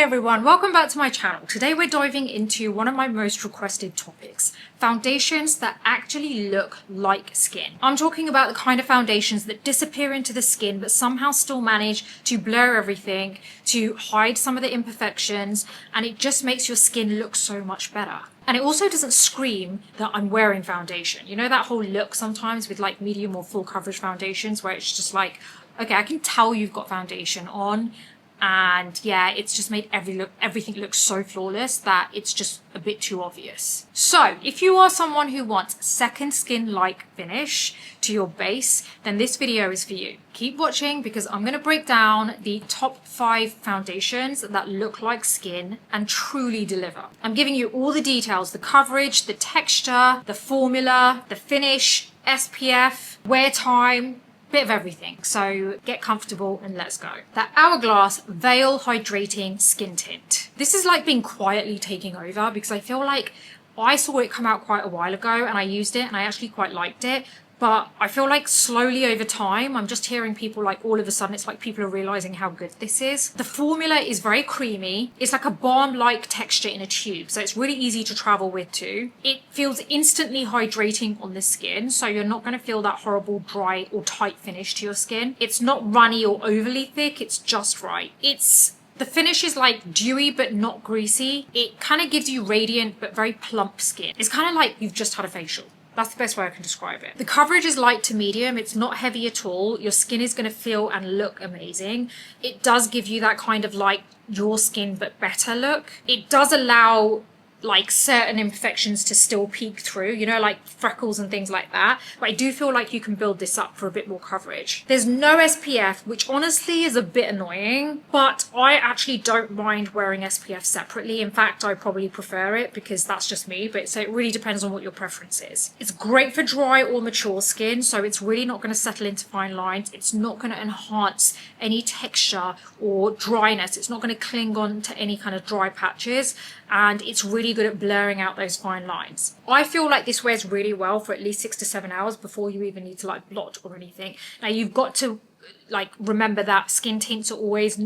everyone, welcome back to my channel. Today we're diving into one of my most requested topics, foundations that actually look like skin. I'm talking about the kind of foundations that disappear into the skin but somehow still manage to blur everything, to hide some of the imperfections, and it just makes your skin look so much better. And it also doesn't scream that I'm wearing foundation. You know that whole look sometimes with like medium or full coverage foundations where it's just like, okay, I can tell you've got foundation on. And yeah, it's just made everything look so flawless that it's just a bit too obvious. So if you are someone who wants second skin-like finish to your base, then this video is for you. Keep watching because I'm going to break down the top 5 foundations that look like skin and truly deliver. I'm giving you all the details, the coverage, the texture, the formula, the finish, SPF, wear time, bit of everything. So get comfortable and let's go. The Hourglass Veil Hydrating Skin Tint. This is like being quietly taking over because I feel like I saw it come out quite a while ago and I used it and I actually quite liked it. But I feel like slowly over time, I'm just hearing people like all of a sudden, it's like people are realizing how good this is. The formula is very creamy. It's like a balm-like texture in a tube. So it's really easy to travel with too. It feels instantly hydrating on the skin. So you're not going to feel that horrible dry or tight finish to your skin. It's not runny or overly thick. It's just right. The finish is like dewy but not greasy. It kind of gives you radiant but very plump skin. It's kind of like you've just had a facial. That's the best way I can describe it. The coverage is light to medium. It's not heavy at all. Your skin is going to feel and look amazing. It does give you that kind of like your skin but better look. It does allow like certain imperfections to still peek through, you know, like freckles and things like that. But I do feel like you can build this up for a bit more coverage. There's no SPF, which honestly is a bit annoying, but I actually don't mind wearing SPF separately. In fact, I probably prefer it because that's just me, but so it really depends on what your preference is. It's great for dry or mature skin, so it's really not going to settle into fine lines. It's not going to enhance any texture or dryness. It's not going to cling on to any kind of dry patches, and it's really good at blurring out those fine lines. I feel like this wears really well for at least 6 to 7 hours before you even need to like blot or anything. Now you've got to like remember that skin tints are always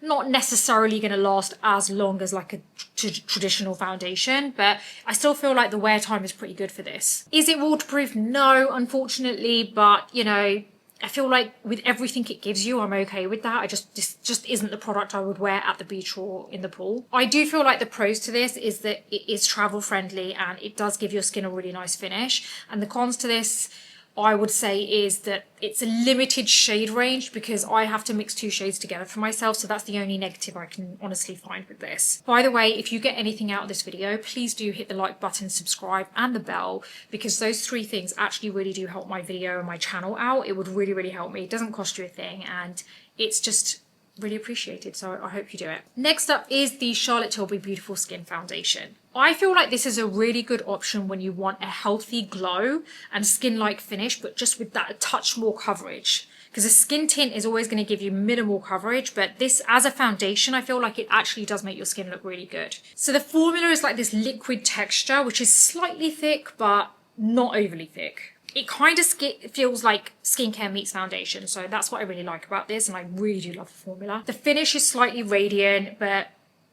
not necessarily going to last as long as like a traditional foundation, but I still feel like the wear time is pretty good for this. Is it waterproof? No, unfortunately, but you know, I feel like with everything it gives you, I'm okay with that. This just isn't the product I would wear at the beach or in the pool. I do feel like the pros to this is that it is travel friendly and it does give your skin a really nice finish. And the cons to this, I would say, is that it's a limited shade range because I have to mix 2 shades together for myself. So that's the only negative I can honestly find with this. By the way, if you get anything out of this video, please do hit the like button, subscribe and the bell, because those 3 things actually really do help my video and my channel out. It would really, really help me. It doesn't cost you a thing and it's just really appreciated, so I hope you do it. Next up is the Charlotte Tilbury Beautiful Skin Foundation. I feel like this is a really good option when you want a healthy glow and skin-like finish, but just with that touch more coverage. Because a skin tint is always going to give you minimal coverage, but this as a foundation, I feel like it actually does make your skin look really good. So the formula is like this liquid texture, which is slightly thick, but not overly thick. It kind of feels like skincare meets foundation, so that's what I really like about this, and I really do love the formula. The finish is slightly radiant, but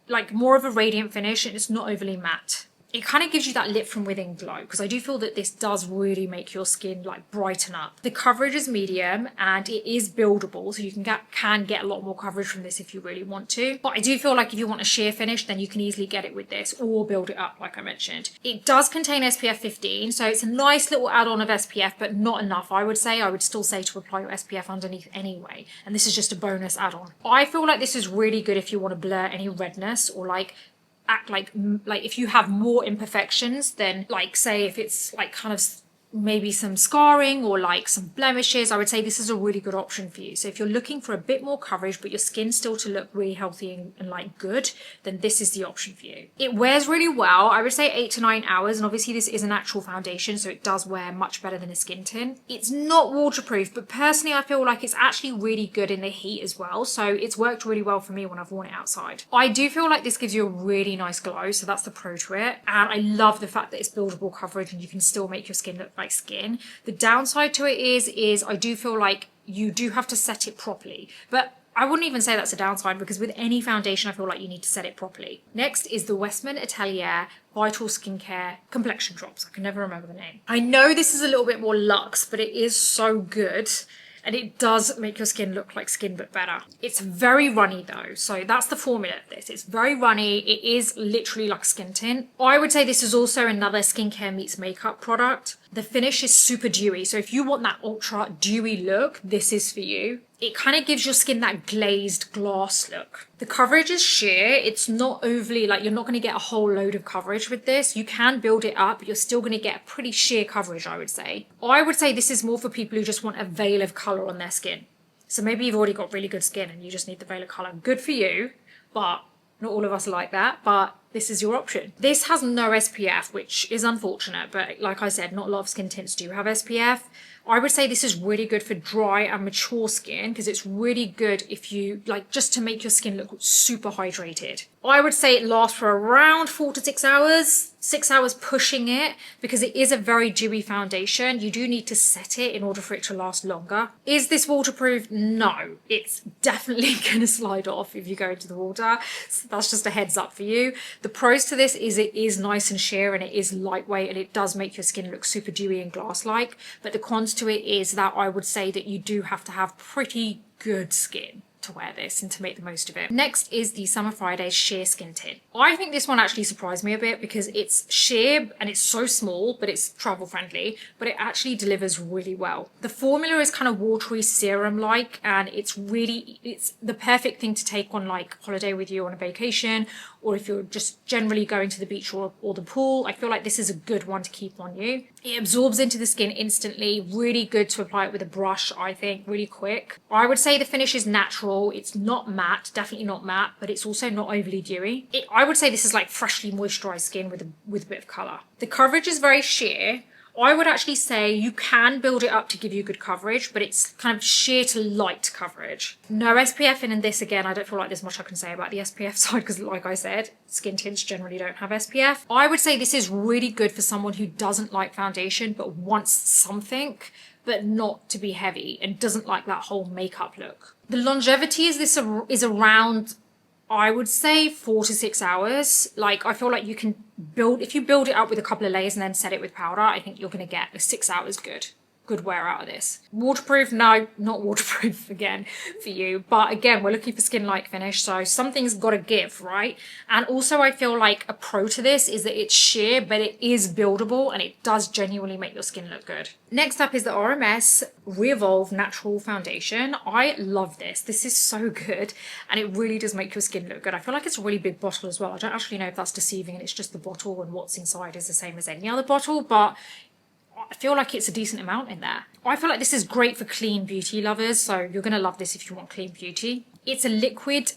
like more of a radiant finish, and it's not overly matte. It kind of gives you that lit from within glow, because I do feel that this does really make your skin like brighten up. The coverage is medium and it is buildable, so you can get a lot more coverage from this if you really want to. But I do feel like if you want a sheer finish, then you can easily get it with this or build it up like I mentioned. It does contain SPF 15, so it's a nice little add-on of SPF, but not enough, I would say. I would still say to apply your SPF underneath anyway, and this is just a bonus add-on. I feel like this is really good if you want to blur any redness or like act like if you have more imperfections, then like say if it's like kind of maybe some scarring or like some blemishes, I would say this is a really good option for you. So if you're looking for a bit more coverage but your skin still to look really healthy and like good, then this is the option for you. It wears really well. I would say 8 to 9 hours, and obviously this is an actual foundation, so it does wear much better than a skin tint. It's not waterproof, but personally I feel like it's actually really good in the heat as well, so it's worked really well for me when I've worn it outside. I do feel like this gives you a really nice glow, so that's the pro to it, and I love the fact that it's buildable coverage and you can still make your skin look like skin. The downside to it is I do feel like you do have to set it properly, but I wouldn't even say that's a downside because with any foundation, I feel like you need to set it properly. Next is the Westman Atelier Vital Skincare Complexion Drops. I can never remember the name. I know this is a little bit more luxe, but it is so good. And it does make your skin look like skin, but better. It's very runny though. So that's the formula of this. It's very runny. It is literally like skin tint. I would say this is also another skincare meets makeup product. The finish is super dewy. So if you want that ultra dewy look, this is for you. It kind of gives your skin that glazed glass look. The coverage is sheer. It's not overly, like, you're not going to get a whole load of coverage with this. You can build it up, but you're still going to get a pretty sheer coverage, I would say. I would say this is more for people who just want a veil of color on their skin. So maybe you've already got really good skin and you just need the veil of color. Good for you, but not all of us are like that, but this is your option. This has no SPF, which is unfortunate, but like I said, not a lot of skin tints do have SPF. I would say this is really good for dry and mature skin because it's really good if you like just to make your skin look super hydrated. I would say it lasts for around 4 to 6 hours, 6 hours pushing it, because it is a very dewy foundation. You do need to set it in order for it to last longer. Is this waterproof? No, it's definitely going to slide off if you go into the water. So that's just a heads up for you. The pros to this is it is nice and sheer and it is lightweight and it does make your skin look super dewy and glass-like. But the cons to it is that I would say that you do have to have pretty good skin to wear this and to make the most of it. Next is the Summer Fridays Sheer Skin Tint. I think this one actually surprised me a bit because it's sheer and it's so small, but it's travel friendly, but it actually delivers really well. The formula is kind of watery serum-like and it's the perfect thing to take on like holiday with you on a vacation, or if you're just generally going to the beach or the pool. I feel like this is a good one to keep on you. It absorbs into the skin instantly, really good to apply it with a brush, I think, really quick. I would say the finish is natural. It's not matte, definitely not matte, but it's also not overly dewy. I would say this is like freshly moisturized skin with a bit of color. The coverage is very sheer. I would actually say you can build it up to give you good coverage, but it's kind of sheer to light coverage. No SPF in this again. I don't feel like there's much I can say about the SPF side because like I said, skin tints generally don't have SPF. I would say this is really good for someone who doesn't like foundation but wants something, but not to be heavy and doesn't like that whole makeup look. The longevity is around, I would say 4 to 6 hours. Like I feel like you can if you build it up with a couple of layers and then set it with powder, I think you're going to get 6 hours good wear out of this. Waterproof? No, not waterproof again for you. But again, we're looking for skin-like finish, so something's got to give, right? And also I feel like a pro to this is that it's sheer, but it is buildable and it does genuinely make your skin look good. Next up is the RMS Re-Evolve Natural Foundation. I love this. This is so good and it really does make your skin look good. I feel like it's a really big bottle as well. I don't actually know if that's deceiving and it's just the bottle and what's inside is the same as any other bottle, but I feel like it's a decent amount in there. I feel like this is great for clean beauty lovers, so you're going to love this if you want clean beauty. It's a liquid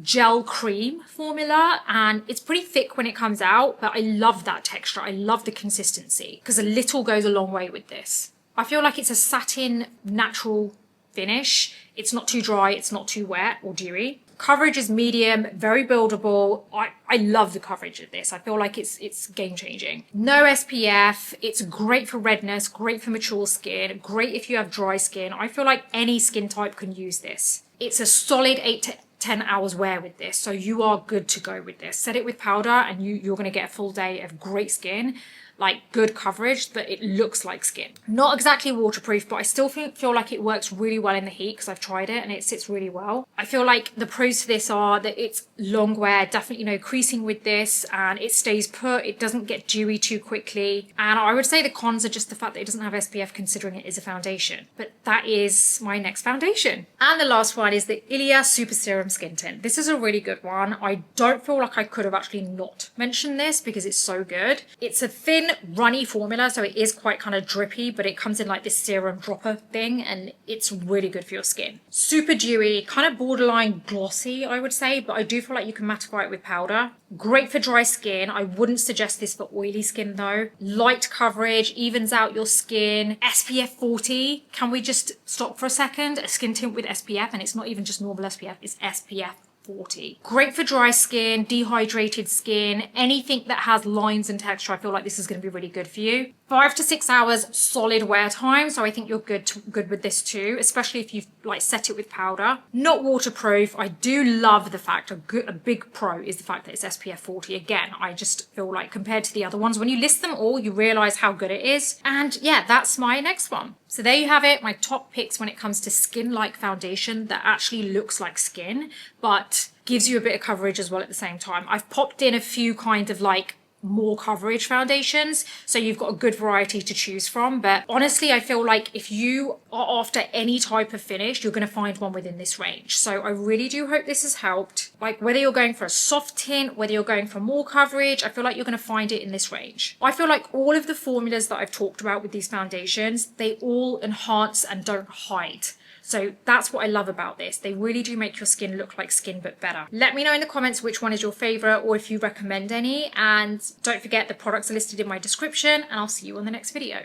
gel cream formula and it's pretty thick when it comes out, but I love that texture. I love the consistency because a little goes a long way with this. I feel like it's a satin natural finish. It's not too dry, it's not too wet or dewy. Coverage is medium, very buildable. I love the coverage of this. I feel like it's game changing. No SPF. It's great for redness, great for mature skin, great if you have dry skin. I feel like any skin type can use this. It's a solid 8 to 10 hours wear with this, so you are good to go with this. Set it with powder and you're going to get a full day of great skin. Like good coverage, but it looks like skin. Not exactly waterproof, but I still feel like it works really well in the heat because I've tried it and it sits really well. I feel like the pros to this are that it's long wear, definitely no creasing with this, and it stays put, it doesn't get dewy too quickly. And I would say the cons are just the fact that it doesn't have SPF considering it is a foundation. But that is my next foundation. And the last one is the Ilia Super Serum Skin Tint. This is a really good one. I don't feel like I could have actually not mentioned this because it's so good. It's a thin runny formula, so it is quite kind of drippy, but it comes in like this serum dropper thing and it's really good for your skin. Super dewy, kind of borderline glossy I would say, but I do feel like you can mattify it with powder. Great for dry skin. I wouldn't suggest this for oily skin though. Light coverage, evens out your skin. SPF 40. Can we just stop for a second? A skin tint with SPF, and it's not even just normal SPF, it's SPF 40. Great for dry skin, dehydrated skin, anything that has lines and texture. I feel like this is going to be really good for you. 5 to 6 hours solid wear time, so I think you're good with this too, especially if you've like set it with powder. Not waterproof. I do love the fact, a big pro is the fact that it's SPF 40. Again, I just feel like compared to the other ones, when you list them all, you realize how good it is. And yeah, that's my next one. So there you have it, my top picks when it comes to skin-like foundation that actually looks like skin, but gives you a bit of coverage as well at the same time. I've popped in a few kind of like more coverage foundations, so you've got a good variety to choose from. But honestly, I feel like if you are after any type of finish, you're going to find one within this range. So I really do hope this has helped. Like whether you're going for a soft tint, whether you're going for more coverage, I feel like you're going to find it in this range. I feel like all of the formulas that I've talked about with these foundations, they all enhance and don't hide. So that's what I love about this. They really do make your skin look like skin, but better. Let me know in the comments which one is your favorite or if you recommend any. And don't forget the products are listed in my description, and I'll see you on the next video.